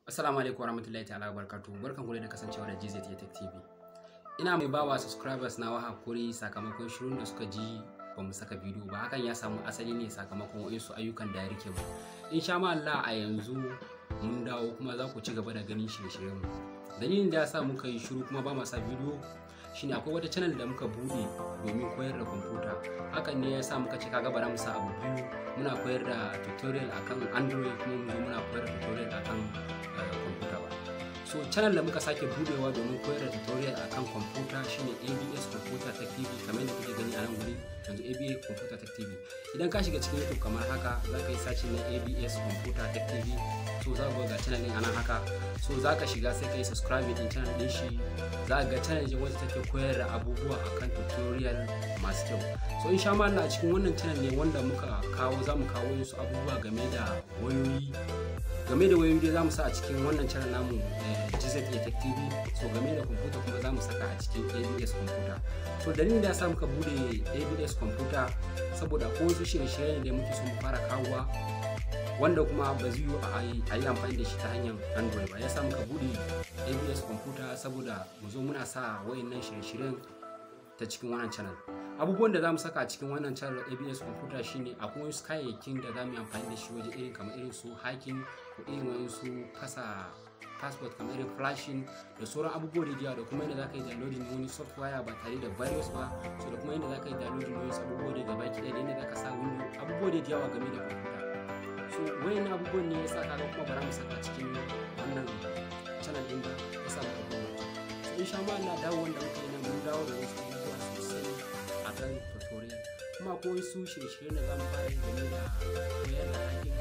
Assalamu alaikum warahmatullahi ta'ala wabarakatuh. Barkan ku da kasancewa da GZ Tech TV. Ina mai bawa subscribers na hakuri sakamakon shirin da suka ji ba mu saka bidiyo ba. Hakan ya samu asali ne sakamakon wasu ayyukan da ya rike mu. Insha Allah a yanzu mun dawo kuma za ku ci gaba da ganin shirye-shiryen mu. Dalilin da ya sa muka yi shiru kuma ba mu sa bidiyo shine akwai wata channel da muka bude domin koyar da kwamfuta. Hakan ne ya sa muka ce kaga bara mu sa abu biyu. Muna koyar da tutorial akan Android kuma muna koyar da tutorial akan kwamfuta ba. So channel da muka sake budewa domin koyar da tutorial akan kwamfuta shine ABS Computer Tech TV, kamar yadda kuke gani a nan guri yanzu ABS Computer Tech TV. Idan ka shiga cikin YouTube kamar haka za ka yi searching na ABS Computer Tech TV, so za ka ga channel din anan haka. So za ka shiga sai ka yi subscribe din channel din shi, za ka ga channel ce wacce take koyar da abubuwa akan tutorial masu kyau. So insha Allah a cikin wannan channel ne wanda muka kawo za mu kawo wasu abubuwa game da wayoyi da za mu sa a cikin wannan channel namu GZ Tech TV. So game da kwamfuta kuma za mu saka a cikin ABS Computer. So dalilin da ya sa muka bude ABS Computer saboda ko wasu shirye-shirye da muke so mu fara kawowa wanda kuma ba zai yi a yi amfani da shi ta hanyar Android ba. Ya sa muka bude ABS Computer saboda mu zo muna sa wayannan shirye-shiryen ta cikin wannan channel. Abubuwan da za mu saka a cikin wannan channel ABS Computer shine akwai wasu kayayyakin da za mu yi amfani da shi waje irin kamar irin su hacking ko irin wasu kasa passport kamar irin flashing da sauran abubuwa da yawa, da kuma yadda za ka yi downloading wani software ba tare da virus ba, so da kuma yadda za ka yi downloading wasu abubuwa da gaba ki da yadda za ka sa window abubuwa da yawa game da kwamfuta. So wayannan abubuwan ne yasa kaga kuma bara mu saka cikin wannan channel din da yasa muka bude. So insha Allah dawo wanda muka yi nan mun dawo da wasu abubuwa sosai a kan tutorial, kuma ko wasu shirye-shirye da za mu fara yi game da koyar da hacking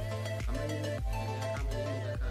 kamar yadda ka